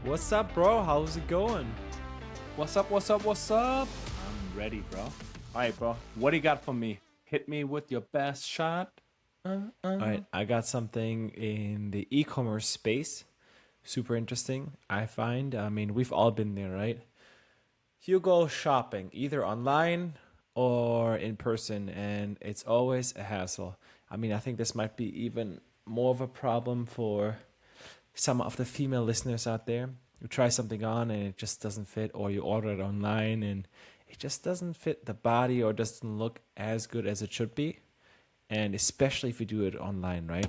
What's up, bro? How's it going? What's up? What's up? What's up? I'm ready, bro. All right, bro. What do you got for me? Hit me with your best shot. All right, I got something in the e-commerce space. Super interesting, I find. I mean, we've all been there, right? You go shopping either online or in person, and it's always a hassle. I mean, I think this might be even more of a problem for some of the female listeners out there. You try something on and it just doesn't fit, or you order it online and it just doesn't fit the body or doesn't look as good as it should be. And especially if you do it online, right?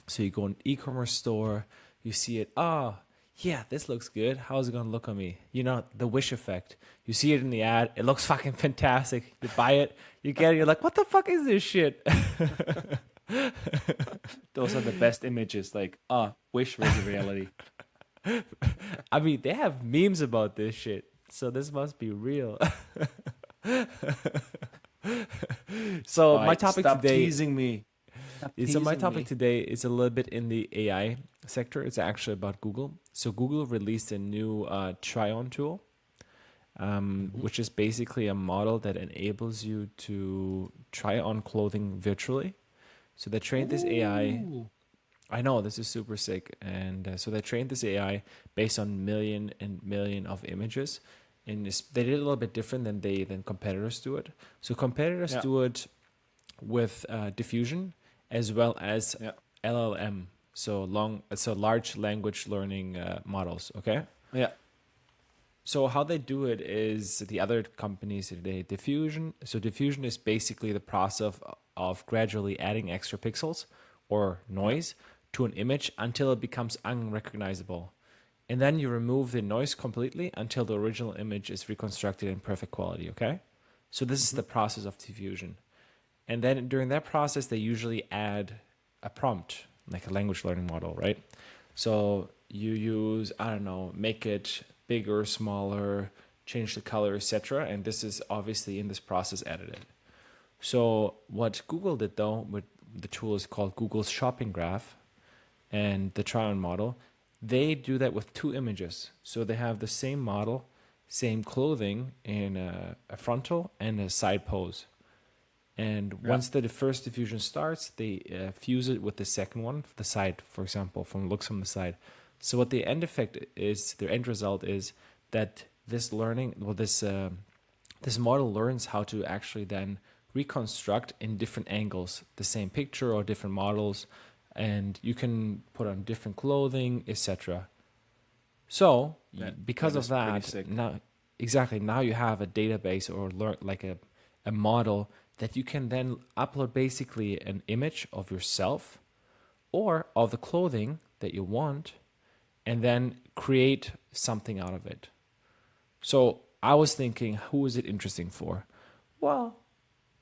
So you go in an e-commerce store, you see it, oh, yeah, this looks good. How's it gonna look on me? You know, the wish effect. You see it in the ad, it looks fucking fantastic. You buy it, you get it, you're like, what the fuck is this shit? Those are the best images. Like, wish was a reality. I mean, they have memes about this shit, so this must be real. So All my right, topic stop today teasing me. Stop So my teasing topic me. today is a little bit in the AI sector. It's actually about Google. So Google released a new try-on tool, Mhm. which is basically a model that enables you to try on clothing virtually. So they trained this AI. Ooh. I know this is super sick, and so they trained this AI based on million and million of images, and they did it a little bit different than competitors do it. So competitors Yeah, do it with diffusion as well as yeah, LLM, so large language learning models. Okay, yeah. so how they do it is the other companies they diffusion. So diffusion is basically the process of gradually adding extra pixels or Yeah. noise to an image until it becomes unrecognizable. And then you remove the noise completely until the original image is reconstructed in perfect quality, okay? So this is Hmm. the process of diffusion. And then during that process, they usually add a prompt, like a language learning model, right? So you use, I don't know, make it bigger, smaller, change the color, etc. And this is obviously in this process edited. So what Google did though, with the tool is called Google's shopping graph and the try-on model, they do that with two images. So they have the same model, same clothing in a frontal and a side pose. And Yeah. once the first diffusion starts, they fuse it with the second one, the side, for example, from looks from the side. So what the end effect is, the end result is that this learning, well, this model learns how to actually then reconstruct in different angles the same picture or different models, and you can put on different clothing, etc. So because That of is pretty that, sick. now you have a database or learn like a model that you can then upload basically an image of yourself or of the clothing that you want and then create something out of it. So I was thinking, who is it interesting for? Well,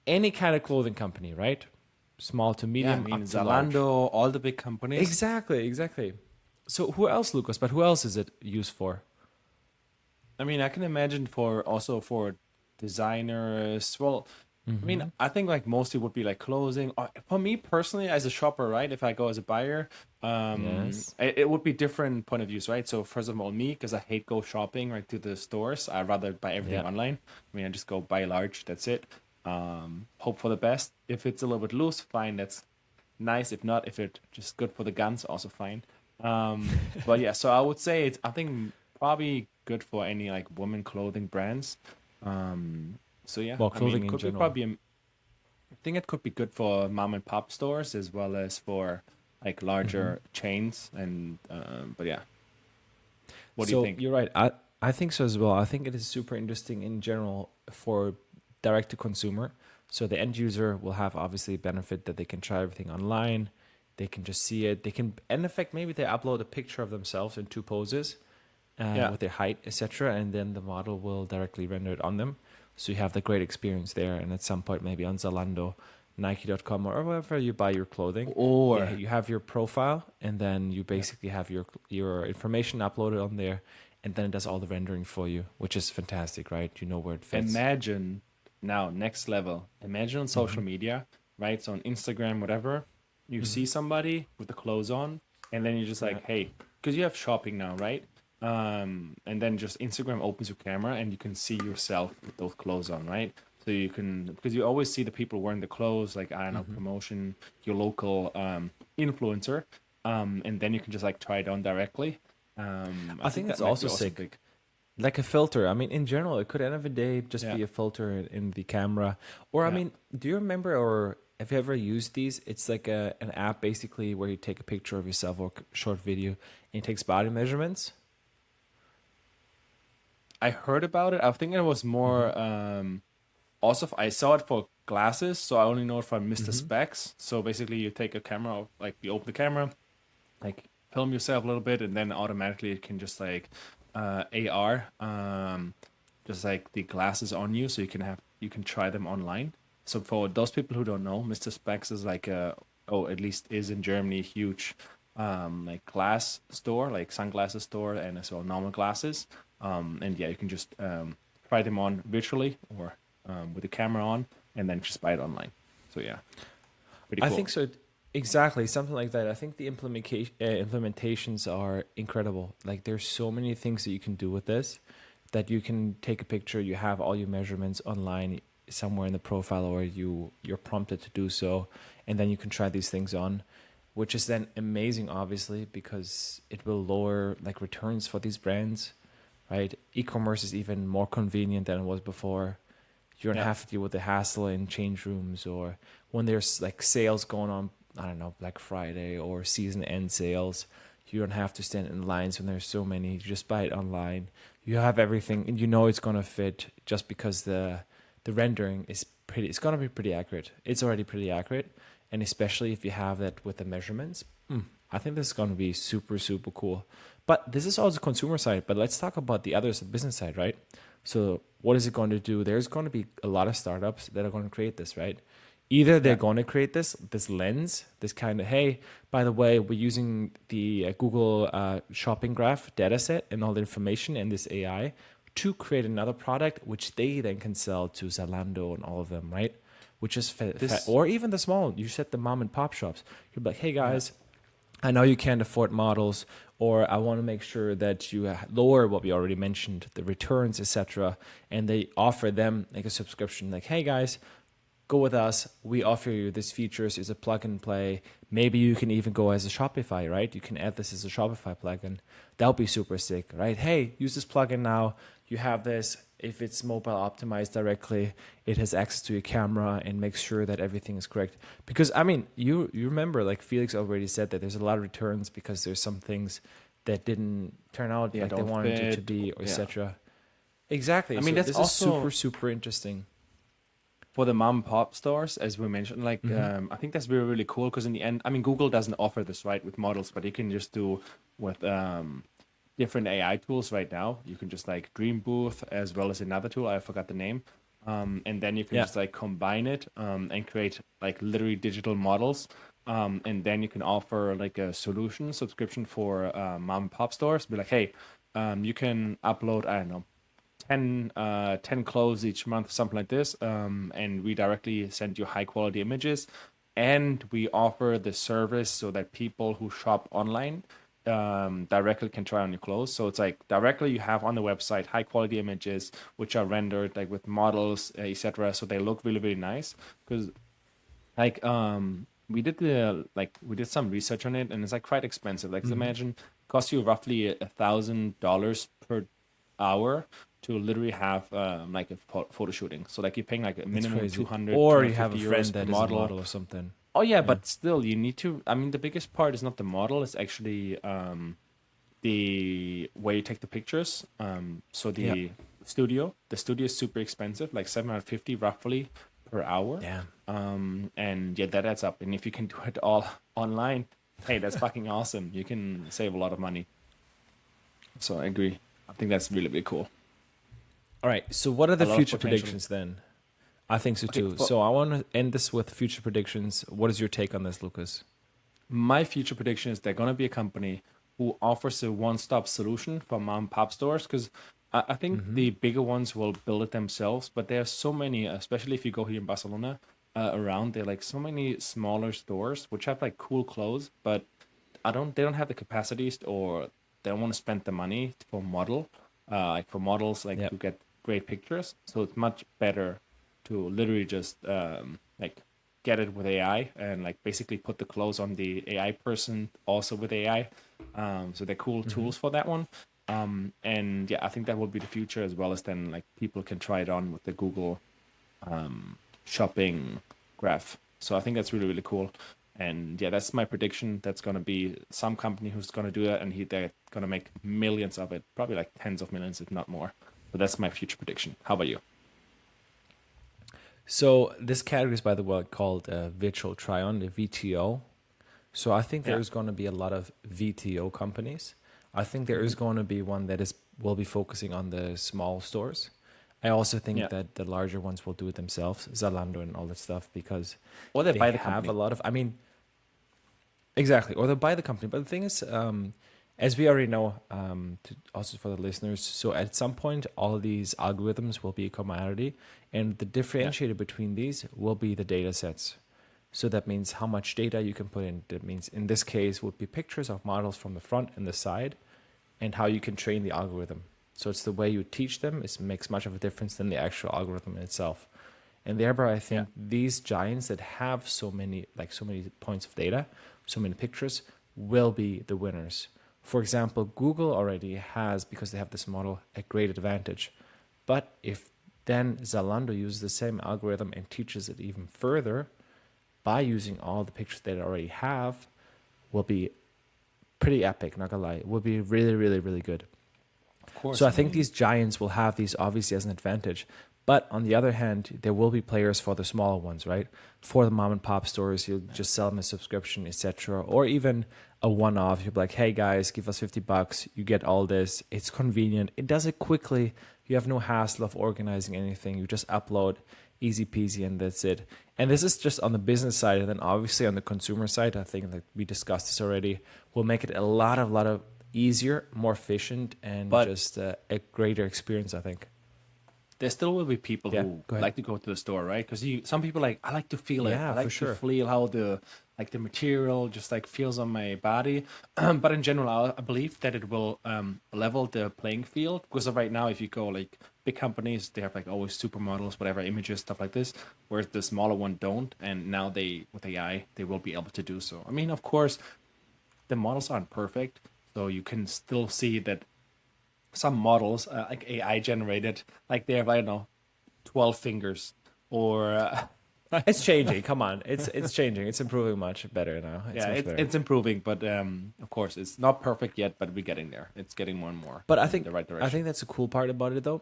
any kind of clothing company, right? Small to Yeah, I medium, mean, up to large. Zalando, all the big companies. Exactly, exactly. So who else, Lucas? But who else is it used for? I mean, I can imagine for designers. Well, I mean, Mm-hmm. I think like mostly would be like clothing. For me personally, as a shopper, right? If I go as a buyer, Yes. it would be different point of views, right? So first of all, me, because I hate go shopping right to the stores. I'd rather buy everything Yeah. online. I mean, I just go buy large. That's it. Hope for the best. If it's a little bit loose, fine. That's nice. If not, if it just good for the guns, also fine. But yeah, so I would say it's I think probably good for any like women clothing brands. Um, so yeah, Well, I mean, clothing in could be general. probably I think it could be good for mom and pop stores as well as for like Mm-hmm. larger chains. And but yeah, what do you So think? you're right. I think so as well. I think it is super interesting in general for direct to consumer. So the end user will have obviously a benefit that they can try everything online. They can just see it. They can, in effect, maybe they upload a picture of themselves in two poses, Yeah, with their height, etc., and then the model will directly render it on them. So you have the great experience there. And at some point, maybe on Zalando, Nike.com, or wherever you buy your clothing, yeah, or you have your profile, and then you yeah, basically have your information uploaded on there, and then it does all the rendering for you, which is fantastic, right? You know where it fits. imagine now next level. Imagine on Mm-hmm. social media, right? So on Instagram, whatever, you Mm-hmm. see somebody with the clothes on, and then you're just Yeah. like, hey, because you have shopping now, right? and then just Instagram opens your camera and you can see yourself with those clothes on, right? So you can, because you always see the people wearing the clothes, like I don't know, promotion, your local influencer, and then you can just like try it on directly. I I think think that that's might also be also sick. big. Like a filter. I mean, in general, it could end of the day just Yeah, be a filter in the camera. Or I yeah. mean, do you remember or have you ever used these? It's like an app basically where you take a picture of yourself or short video and it takes body measurements. I heard about it. I think it was more also I saw it for glasses, so I only know it from Mr. Specs. So basically, you take a camera, like you open the camera, like film yourself a little bit, and then automatically it can just like AR, just like the glasses on you, so you can try them online. So for those people who don't know, Mr. Specs is like a oh at least is in Germany a huge like glass store, like sunglasses store, and as well normal glasses. And yeah, you can just try them on virtually or with the camera on, and then just buy it online. So yeah, pretty I cool. think so. Exactly, something like that. I think the implementations are incredible. Like, there's so many things that you can do with this that you can take a picture, you have all your measurements online somewhere in the profile, or you're prompted to do so, and then you can try these things on, which is then amazing, obviously, because it will lower like returns for these brands, right? E-commerce is even more convenient than it was before. You don't Yeah. have to deal with the hassle in change rooms or when there's like sales going on, I don't know, Black Friday or season end sales. You don't have to stand in lines when there's so many. You just buy it online. You have everything and you know it's gonna fit just because the rendering is pretty, it's gonna be pretty accurate. It's already pretty accurate. And especially if you have that with the measurements, I think this is gonna be super, super cool. But this is also consumer side, but let's talk about the others, the business side, right? So what is it going to do? There's going to be a lot of startups that are going to create this, right? Either they're Yeah. going to create this lens, this kind of, hey, by the way, we're using the Google shopping graph data set and all the information and this AI to create another product, which they then can sell to Zalando and all of them, right? Which is This. or even the small. You said the mom and pop shops. You're like, hey Yeah. guys, I know you can't afford models, or I want to make sure that you lower what we already mentioned, the returns, etc. And they offer them like a subscription, like, hey guys, go with us. We offer you these features. It's a plug and play. Maybe you can even go as a Shopify, right? You can add this as a Shopify plugin. That'll be super sick, right? Hey, use this plugin now. You have this. If it's mobile optimized directly, it has access to your camera and makes sure that everything is correct. Because I mean, you remember, like Felix already said, that there's a lot of returns because there's some things that didn't turn out Yeah, like they don't wanted it to fit. be, or Yeah. etc. Exactly. I mean, So that's this is super, also super interesting. for the mom and pop stores, as we mentioned. Like, I think that's really, really cool because in the end, I mean, Google doesn't offer this right with models, but you can just do with different AI tools right now. You can just like Dream Booth as well as another tool. I forgot the name. And then you can Yeah. just like combine it and create like literally digital models. And then you can offer like a solution subscription for mom and pop stores. Be like, hey, you can upload, I don't know, 10 clothes each month, something like this. And we directly send you high quality images. And we offer the service so that people who shop online directly can try on your clothes. So it's like directly you have on the website high quality images, which are rendered like with models, etc. So they look really, really nice. Because like we did some research on it, and it's like quite expensive. Like imagine it costs you roughly $1,000 per hour to literally have like a photo shooting. So like you're paying like a It's minimum crazy. 200, Or you have a 250 friend euros per that is a model. model or something. Oh yeah, Yeah. but still you need to. I mean, the biggest part is not the model; it's actually the way you take the pictures. So Yeah. the studio is super expensive, like 750 roughly per hour. Damn. And yeah, that adds up. And if you can do it all online, hey, that's fucking awesome. You can save a lot of money. So I agree. I think that's really, really cool. All right. So what are A the lot of future potential. predictions then? I think so Okay, too. for So I want to end this with future predictions. What is your take on this, Lucas? my future prediction is they're gonna be a company who offers a one-stop solution for mom and pop stores because I think the bigger ones will build it themselves, but there are so many, especially if you go here in Barcelona, around there, like so many smaller stores which have like cool clothes, but they don't have the capacities or they don't want to spend the money for models like Yep. to get great pictures. So it's much better to literally just like get it with AI and like basically put the clothes on the AI person also with AI. So they're cool Mm-hmm. tools for that one. And yeah, I think that will be the future, as well as then like people can try it on with the Google shopping graph. So I think that's really, really cool. And yeah, that's my prediction. That's gonna be some company who's gonna do that, and they're gonna make millions of it, probably like tens of millions, if not more. So that's my future prediction. How about you? So this category is, by the way, called virtual try-on, the VTO. So I think Yeah. there's going to be a lot of VTO companies. I think there Hmm. is going to be one that is will be focusing on the small stores. I also think Yeah. that the larger ones will do it themselves, Zalando and all that stuff, because Or they they buy the have a company. lot of. I mean, exactly, or they'll buy the company. But the thing is, as we already know, also for the listeners, so at some point, all of these algorithms will be a commodity, and the Yeah. differentiator between these will be the data sets. So that means how much data you can put in. That means in this case would be pictures of models from the front and the side, and how you can train the algorithm. So it's the way you teach them. It makes much of a difference than the actual algorithm itself. And thereby, I Yeah. think these giants that have so many points of data, so many pictures, will be the winners. For example, Google already has, because they have this model, a great advantage. But if then Zalando uses the same algorithm and teaches it even further by using all the pictures they already have, will be pretty epic, not gonna lie. It will be really, really, really good. Of So course. I I think mean, these giants will have these obviously as an advantage. But on the other hand, there will be players for the smaller ones, right? For the mom and pop stores, you'll just sell them a subscription, etc. Or even a one-off. You'll be like, hey guys, give us $50. You get all this. It's convenient. It does it quickly. You have no hassle of organizing anything. You just upload, easy peasy, and that's it. And this is just on the business side. And then obviously on the consumer side, I think like we discussed this already, will make it a lot of easier, more efficient, and but just a greater experience, I think. there still will be people Yeah, who go ahead. like to go to the store, right? Because some people like, I like to feel it. I Yeah, for like to sure. feel how the material just like feels on my body. But in general, I believe that it will level the playing field. Because right now, if you go like big companies, they have like always supermodels, whatever images, stuff like this, whereas the smaller one don't. And now they with AI, they will be able to do so. I mean, of course, the models aren't perfect, so you can still see that some models, like AI generated, like they have, I don't know, 12 fingers or It's changing. Come on, it's changing. It's improving much better now. It's yeah, much it's better. it's improving, but of course it's not perfect yet, but we're getting there. It's getting more and more But I in think the right I direction. think that's a cool part about it, though.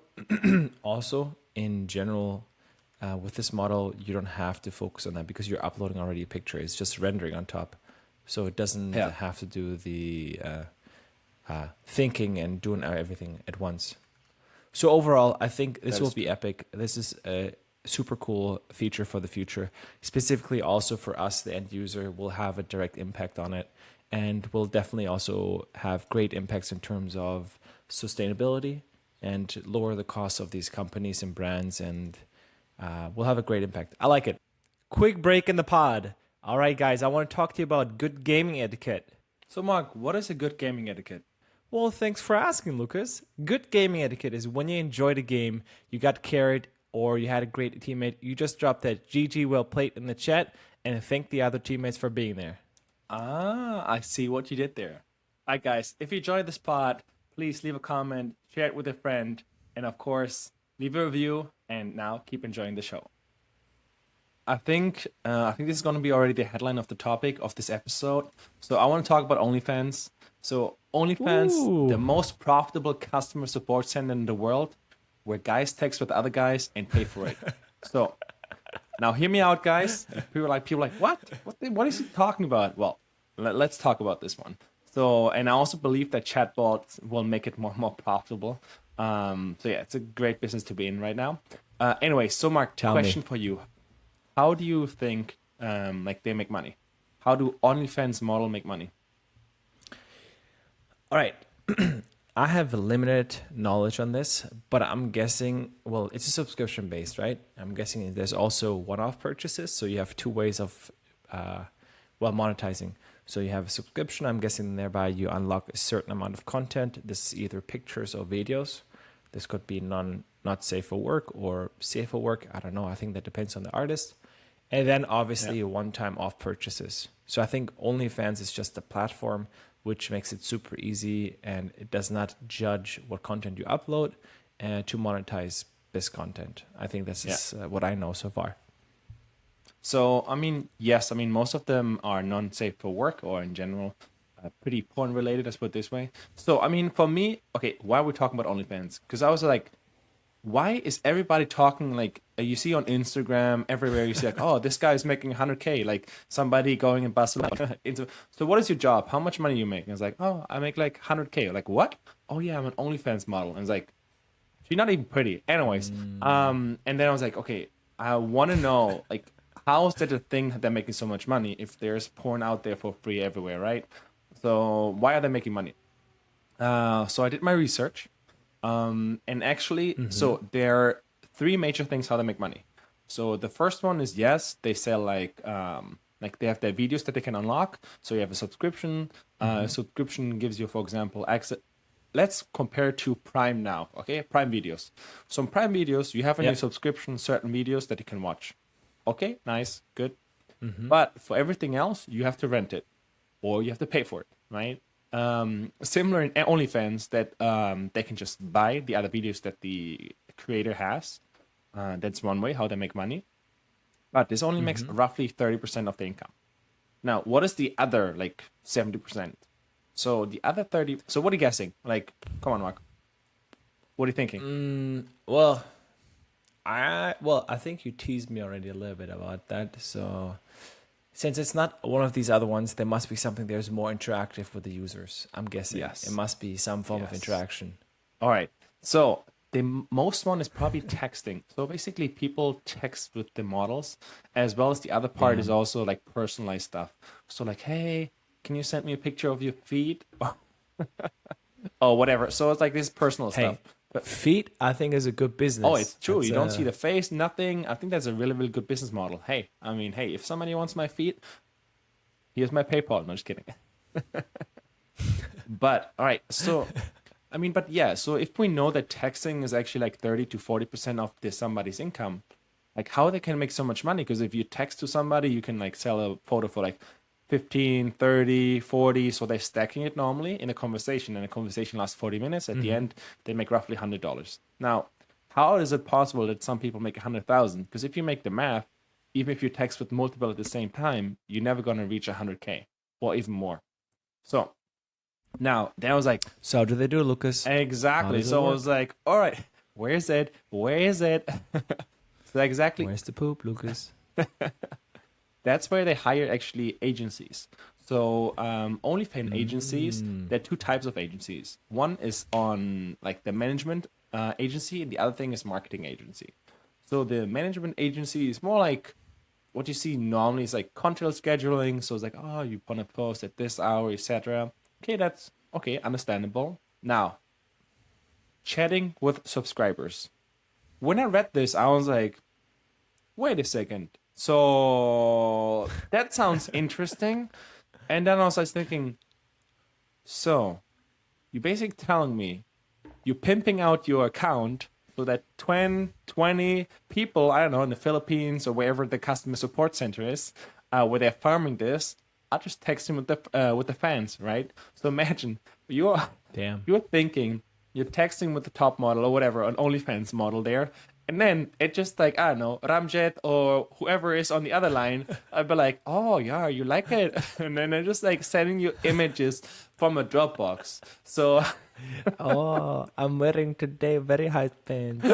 Also, in general, with this model, you don't have to focus on that because you're uploading already a picture. It's just rendering on top, so it doesn't Yeah, have to do the thinking and doing everything at once. So overall, I think this that will is be true. epic. This is a super cool feature for the future. Specifically, also for us, the end user, will have a direct impact on it, and will definitely also have great impacts in terms of sustainability and lower the costs of these companies and brands, and will have a great impact. I like it. Quick break in the pod. All right, guys, I want to talk to you about good gaming etiquette. So, Mark, what is a good gaming etiquette? Well, thanks for asking, Lucas. Good gaming etiquette is when you enjoyed a game, you got carried, or you had a great teammate, you just drop that GG well played in the chat and thank the other teammates for being there. Ah, I see what you did there. All right, guys, if you enjoyed this pod, please leave a comment, share it with a friend, and of course, leave a review. And now, keep enjoying the show. I think this is going to be already the headline of the topic of this episode. So I want to talk about OnlyFans. So OnlyFans, the Ooh. most profitable customer support center in the world, where guys text with other guys and pay for it. So now hear me out, guys. People are like, what is he talking about? Well, let's talk about this one. So, and I also believe that chatbots will make it more profitable. So yeah, it's a great business to be in right now. Anyway, so Mark, Tell me. question for you: how do you think like they make money? How do OnlyFans model make money? All right. I have limited knowledge on this, but I'm guessing, well, it's a subscription based, right? I'm guessing there's also one off purchases. So you have two ways of, monetizing. So you have a subscription. I'm guessing thereby you unlock a certain amount of content. This is either pictures or videos. This could be not safe for work or safe for work. I don't know. I think that depends on the artist. And then obviously Yeah. one-time off purchases. So I think OnlyFans is just a platform which makes it super easy and it does not judge what content you upload to monetize this content. I think this Yeah. is what I know so far. So, I mean, yes, I mean, most of them are non-safe for work or in general, pretty porn related, let's put it this way. So, I mean, for me, okay, why are we talking about OnlyFans? Because I was like, why is everybody talking like you see on Instagram everywhere? You see like, oh, this guy's making 100K, like somebody going in Barcelona. So, what is your job? How much money you make? And it's like, oh, I make like 100K. Like, what? Oh yeah, I'm an OnlyFans model. And it's like, she's not even pretty. Anyways, and then I was like, okay, I want to know like how is that a thing that they're making so much money if there's porn out there for free everywhere, right? So why are they making money? So I did my research, and actually, so there are three major things how they make money. So the first one is yes, they sell like they have their videos that they can unlock. So you have a subscription. Subscription gives you, for example, access. Let's compare to Prime now, okay? Prime Videos. So in Prime Videos, you have in your subscription certain videos that you can watch. Okay, nice, good. But for everything else, you have to rent it or you have to pay for it, right? Similar in OnlyFans that they can just buy the other videos that the creator has. That's one way how they make money. But this only makes roughly 30% of the income. Now, what is the other like 70%? So the other 30, so what are you guessing? Like, come on, Mark. What are you thinking? Well, I think you teased me already a little bit about that. So since it's not one of these other ones, there must be something there's more interactive with the users. I'm guessing. Yes. It must be some form of Yes. interaction. All right. So the most one is probably texting. So basically, people text with the models, as well as the other part is also like personalized stuff. So like, hey, can you send me a picture of your feet? Or whatever. So it's like this personal stuff. But feet, I think, is a good business. Oh, it's true. That's, You don't see the face, nothing. I think that's a really, really good business model. Hey, I mean, hey, if somebody wants my feet, here's my PayPal. No, just kidding. But all right, so I mean, but yeah, so if we know that texting is actually like 30 to 40% of this somebody's income, like how they can make so much money? Because if you text to somebody, you can like sell a photo for like 15, 30, 40. So they're stacking it normally in a conversation, and a conversation lasts 40 minutes. At the end, they make roughly $100. Now, how is it possible that some people make 100,000? Because if you make the math, even if you text with multiple at the same time, you're never going to reach 100K or even more. So now, then I was like, so how do they do, Lucas? exactly. does it So I work? was like, all right, where is it? Where is it? So exactly, Where's the poop, Lucas? that's where they hire actually agencies. So OnlyFans agencies, there are two types of agencies. One is on like the management agency, and the other thing is marketing agency. So the management agency is more like what you see normally is like content scheduling. So it's like, oh, you want to post at this hour, etc. Okay, that's okay, understandable. Now, chatting with subscribers. When I read this, I was like, wait a second. So that sounds interesting. And then I was like thinking, so you're basically telling me you're pimping out your account so that 20 people, I don't know, in the Philippines or wherever the customer support center is, where they're farming this, are just texting with the fans, right? So imagine you're Damn. you're thinking you're texting with the top model or whatever, an OnlyFans model there, and then it just like I don't know, Ramjet or whoever is on the other line, I'd be like, oh yeah, you like it, and then they're just like sending you images from a Dropbox. So Oh, I'm wearing today very high pants.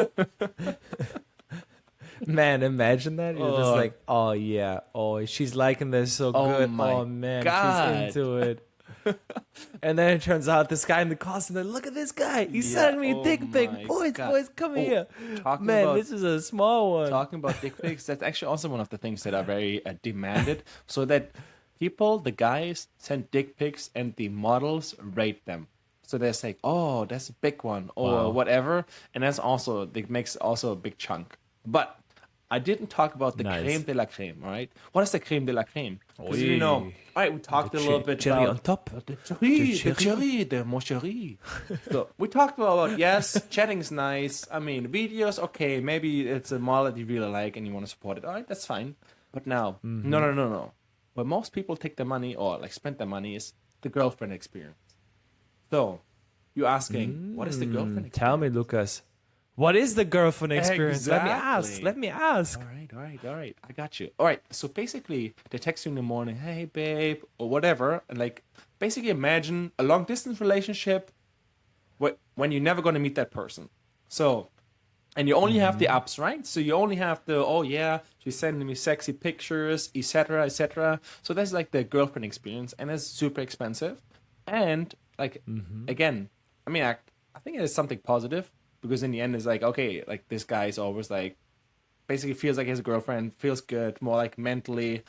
Man, imagine that. You're just like, oh yeah, oh she's liking this so Oh good. my Oh man, God. she's into it. And then it turns out this guy in the costume. Then look at this guy. He's Yeah, sending me a oh dick pic. my Boys, God. boys, come Oh, here. talking Man, about- this is a small one. talking about dick pics, that's actually also one of the things that are very demanded. So that people, the guys, send dick pics and the models rate them. So they're like, oh, that's a big one or Wow. whatever, and that's also it makes also a big chunk. But I didn't talk about the Nice. creme de la creme, all right? What is the creme de la creme? Because all Oy. right, we talked a little bit Cherry about on top. the cherry, the mon chéri. So we talked about, yes, chatting's nice. I mean, videos, okay, maybe it's a model that you really like and you want to support it. All right, that's fine. But now, no. Where most people take their money or like spend their money is the girlfriend experience. So you're asking, what is the girlfriend experience? Tell me, Lucas. What is the girlfriend experience? Exactly. Let me ask. All right. I got you. All right. So basically, they text you in the morning, hey, babe, or whatever. And like, basically imagine a long distance relationship when you're never going to meet that person. So, and you only have the ups, right? So you only have the, oh yeah, she's sending me sexy pictures, etc., etc. So that's like the girlfriend experience. And it's super expensive. And like, again, I mean, I think it is something positive. Because in the end, it's like, okay, like this guy is always like, basically feels like his girlfriend, feels good, more like mentally.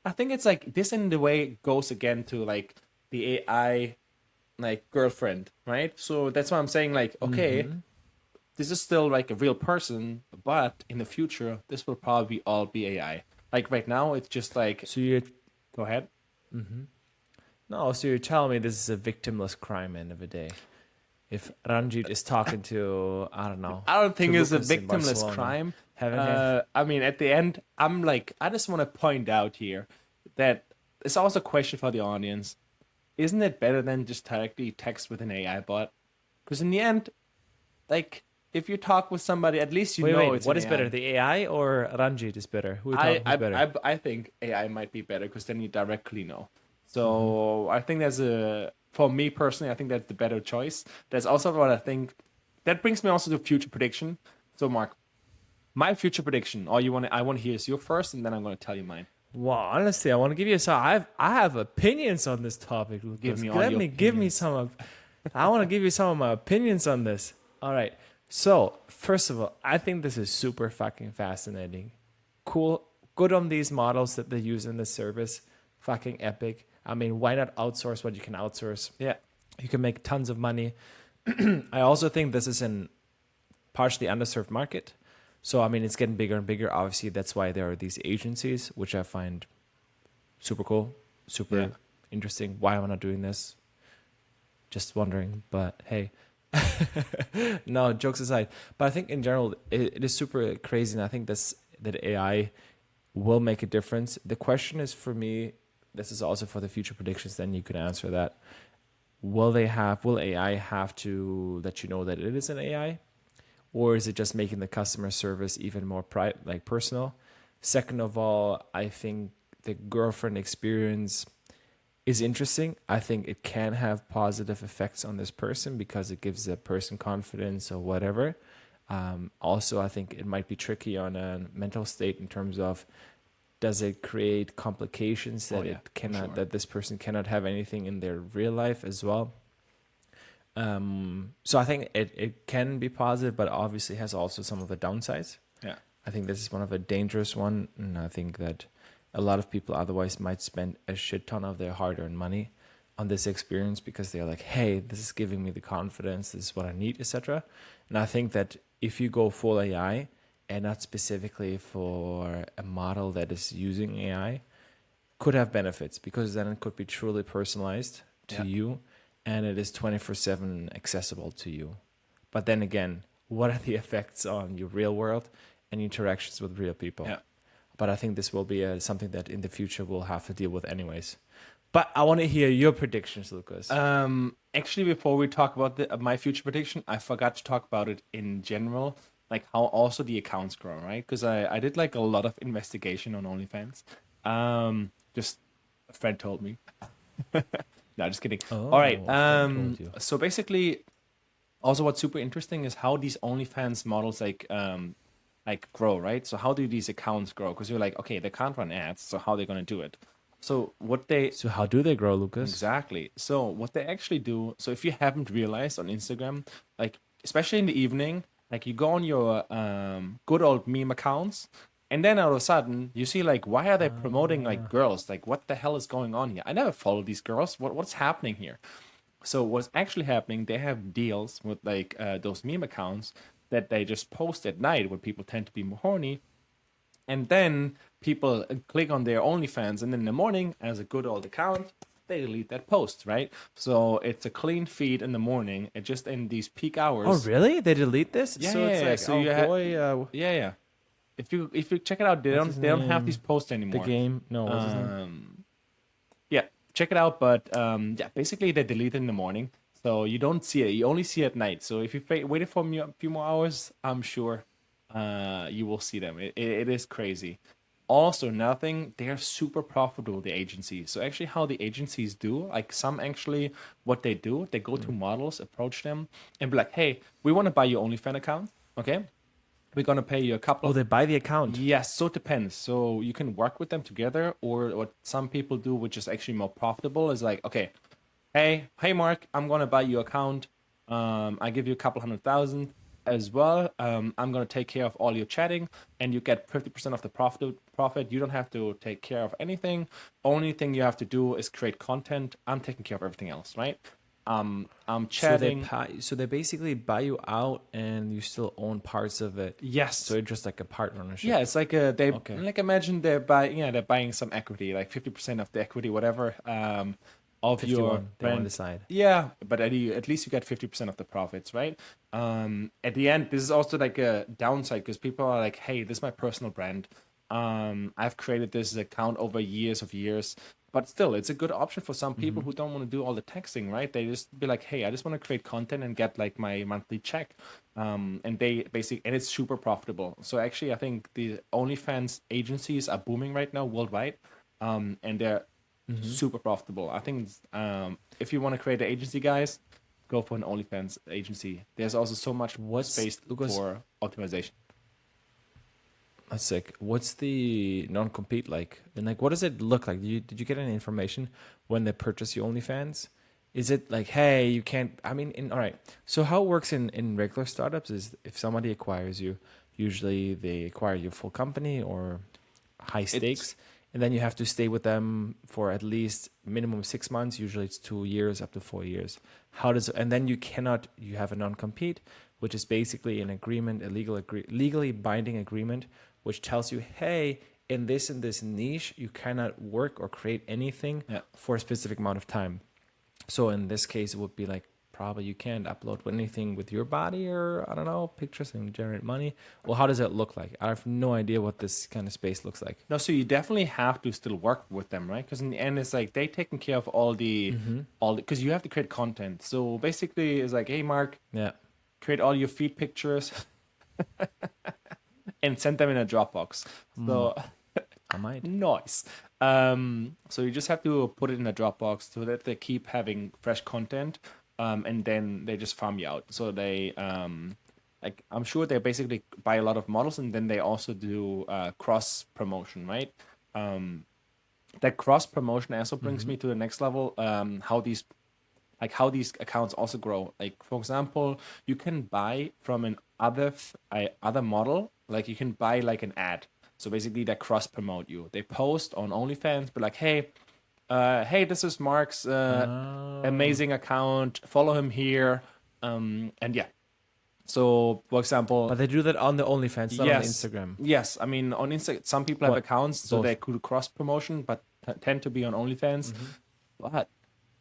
I think it's like this in the way goes again to like the AI, like girlfriend, right? So that's why I'm saying like, okay, this is still like a real person, but in the future, this will probably all be AI. Like right now, it's just like, So you go ahead. no, so you're telling me this is a victimless crime end of the day. If Ranjit is talking to, I don't know. I don't think to it's a Lucas in victimless Barcelona, crime. haven't you? I mean, at the end, I'm like, I just want to point out here that it's also a question for the audience. Isn't it better than just directly text with an AI bot? Because in the end, like, if you talk with somebody, at least you know Wait, it's what an is AI. better, the AI or Ranjit is better? Who's better? I think AI might be better because then you directly know. So I think for me personally, I think that's the better choice. That's also what I think. That brings me also to future prediction. So Mark, my future prediction, I want to hear is your first, and then I'm going to tell you mine. Well, honestly, I want to give you some. I have opinions on this topic, Lucas. Give me all Let your me give me opinions. some of. I want to give you some of my opinions on this. All right. So first of all, I think this is super fucking fascinating, cool, good on these models that they use in this service. Fucking epic. I mean, why not outsource what you can outsource? Yeah. You can make tons of money. I also think this is an partially underserved market. So, I mean, it's getting bigger and bigger. Obviously, that's why there are these agencies, which I find super cool, super interesting. Why am I not doing this? Just wondering. But hey, no, jokes aside. But I think in general, it is super crazy. And I think that AI will make a difference. The question is for me, this is also for the future predictions, then you can answer that. Will AI have to let you know that it is an AI? Or is it just making the customer service even more personal? Second of all, I think the girlfriend experience is interesting. I think it can have positive effects on this person because it gives the person confidence or whatever. Also, I think it might be tricky on a mental state in terms of, does it create complications that that this person cannot have anything in their real life as well? So I think it can be positive, but obviously has also some of the downsides. Yeah. I think this is one of a dangerous one, and I think that a lot of people otherwise might spend a shit ton of their hard-earned money on this experience because they're like, hey, this is giving me the confidence, this is what I need, etc. And I think that if you go full AI and not specifically for a model that is using AI, could have benefits because then it could be truly personalized to you and it is 24/7 accessible to you. But then again, what are the effects on your real world and interactions with real people? Yeah. But I think this will be something that in the future we'll have to deal with anyways. But I want to hear your predictions, Lucas. Actually, before we talk about my future prediction, I forgot to talk about it in general, like how also the accounts grow, right? Because I did like a lot of investigation on OnlyFans. Just a friend told me. No, just kidding. Oh, All right. a friend told you. So basically, also what's super interesting is how these OnlyFans models like grow, right? So how do these accounts grow? Because you're like, okay, they can't run ads, so how are they gonna do it? So So how do they grow, Lucas? exactly. So what they actually do, so if you haven't realized on Instagram, like especially in the evening, like you go on your good old meme accounts, and then all of a sudden you see like, why are they promoting like girls? Like what the hell is going on here? I never follow these girls. What's happening here? So what's actually happening, they have deals with like those meme accounts that they just post at night when people tend to be more horny. And then people click on their OnlyFans, and in the morning, as a good old account, they delete that post, right? So it's a clean feed in the morning. It just in these peak Oh, hours. really? They delete this? Yeah, So it's yeah, yeah. like, So oh you boy, yeah, yeah. If you check it out, what's his they don't have these name? posts The anymore. game? No, what's his name? Yeah, check it out. But yeah, basically they delete it in the morning, so you don't see it. You only see it at night. So if you waited for a few more hours, I'm sure you will see them. It is crazy. Also, nothing. They are super profitable. The agencies. So actually, how the agencies do, like some actually, what they do, they go to models, approach them, and be like, "Hey, we want to buy your OnlyFans account. Okay, we're gonna pay you a couple Oh, of they buy the account. Yes, so it depends. So you can work with them together, or what some people do, which is actually more profitable, is like, okay, hey, Mark, I'm gonna buy your account. I give you a couple 100,000 as well. I'm gonna take care of all your chatting, and you get 50% of the profit. Profit. You don't have to take care of anything. Only thing you have to do is create content. I'm taking care of everything else, right? I'm chatting. So they basically buy you out, and you still own parts of it. So Yes, it's just like a part ownership. yeah, it's like they Okay. like imagine they're buying some equity, like 50% of the equity, whatever, of your 51. They want to brand. decide. Yeah, but at least you get 50% of the profits, right? At the end, this is also like a downside because people are like, hey, this is my personal brand. I've created this account over years of years, but still, it's a good option for some people who don't want to do all the texting, right? They just be like, hey, I just want to create content and get like my monthly check. And they basically, and it's super profitable. So actually, I think the OnlyFans agencies are booming right now worldwide, and they're super profitable. I think if you want to create an agency, guys, go for an OnlyFans agency. There's also so much What's space Lucas? for optimization. That's sick. What's the non-compete like? And like, what does it look like? Did you get any information when they purchase your OnlyFans? Is it like, hey, you can't? I mean, all right. So how it works in regular startups is if somebody acquires you, usually they acquire your full company or high It's stakes, and then you have to stay with them for at least minimum 6 months. Usually it's 2 years up to 4 years. How does and then you have a non-compete, which is basically an agreement, a legally binding agreement, which tells you, hey, in this niche, you cannot work or create anything yeah. for a specific amount of time. So in this case, it would be like probably you can't upload anything with your body or I don't know pictures and generate money. Well, how does it look like? I have no idea what this kind of space looks like. No, so you definitely have to still work with them, right? Because in the end, it's like they taking care of all the because you have to create content. So basically, it's like, hey, Mark, Yeah. create all your feed pictures and send them in a Dropbox. So I might. nice. So you just have to put it in a Dropbox so that they keep having fresh content, and then they just farm you out. So they like I'm sure they basically buy a lot of models, and then they also do cross promotion, right? That cross promotion also brings me to the next level. How these accounts also grow. Like for example, you can buy from other model. Like you can buy like an ad. So basically, they cross promote you. They post on OnlyFans, but like, hey, this is Mark's Oh. amazing account. Follow him here. And yeah. So for example, But they do that on the OnlyFans, not on the yes, Instagram. yes. I mean, on Insta, some people have What? accounts, so they Both. could cross promotion, but tend to be on OnlyFans. But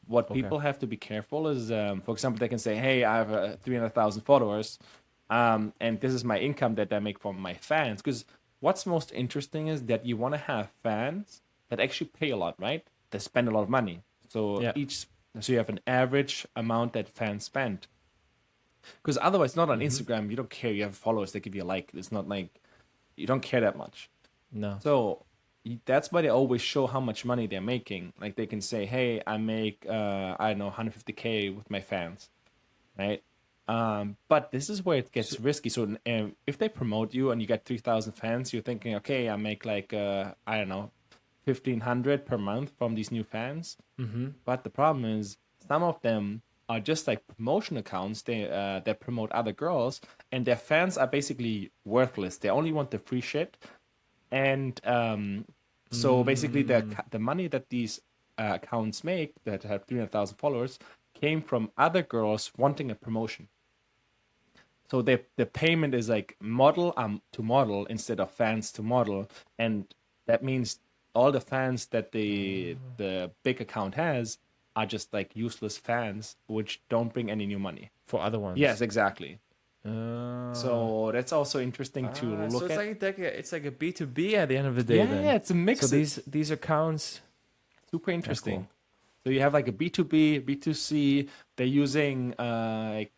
what Okay. people have to be careful is, for example, they can say, "Hey, I have 300,000 followers, and this is my income that I make from my fans." Because what's most interesting is that you want to have fans that actually pay a lot, right? They spend a lot of money. So Yeah. so you have an average amount that fans spend. Because otherwise, not on Instagram, you don't care. You have followers, they give you a like. It's not like you don't care that much. No. So that's why they always show how much money they're making. Like they can say, "Hey, I make I don't know 150K with my fans," right? But this is where it gets risky. So if they promote you and you get 3,000 fans, you're thinking, "Okay, I make like I don't know 1,500 per month from these new fans." But the problem is some of them are just like promotion accounts. They that promote other girls, and their fans are basically worthless. They only want the free shit, and so basically the money that these accounts make that have 300,000 followers came from other girls wanting a promotion. So the payment is like model to model instead of fans to model, and that means all the fans that the big account has are just like useless fans, which don't bring any new money. For other ones. Yes, exactly. Uh, So that's also interesting to so look it's at. it's like a B2B at the end of the day. Yeah, then. yeah, it's a mix. So these accounts. Super interesting. cool. So you have like a B2B, B2C. They're using like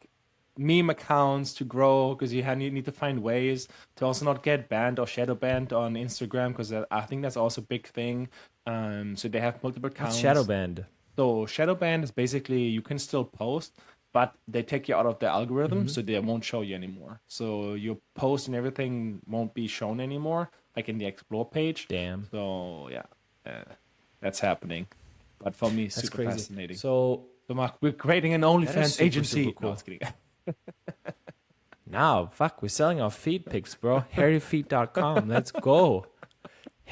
meme accounts to grow because you need to find ways to also not get banned or shadow banned on Instagram because I think that's also a big thing. So they have multiple accounts. What's shadow banned? So shadow ban is basically you can still post, but they take you out of the algorithm, so they won't show you anymore. So your post and everything won't be shown anymore, like in the explore page. Damn. So yeah, that's happening. But for me, That's super crazy. fascinating. So Mark, we're creating an is OnlyFans super, agency. super cool. No, I was kidding. now, fuck, we're selling our feet pics, bro. Hairyfeet.com. Let's go.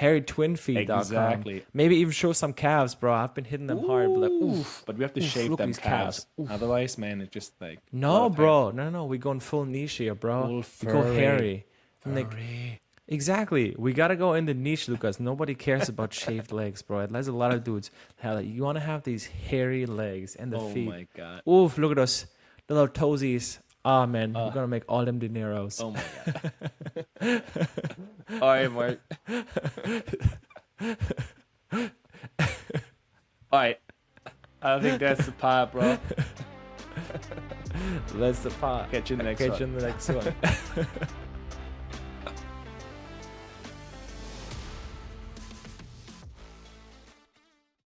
Hairytwinfeet.com. Exactly. Maybe even show some calves, bro. I've been hitting them hard, but like, oof. But we have to Oof, shave look them these calves. calves. Oof. Otherwise, man, it's just like a lot No, of hair. bro. No. We're going full niche here, bro. Full We go furry. hairy. I'm like, Furry. exactly. We gotta go in the niche, Lucas. Nobody cares about shaved legs, bro. There's a lot of dudes. You want to have these hairy legs and the Oh feet. my god. Oof, look at us. Little toesies. Ah, man. We're gonna make all them dineros. Oh my god. All right, Mark. All right. I think that's the part, bro. That's the part. Catch you in the next Catch one. you in the next one.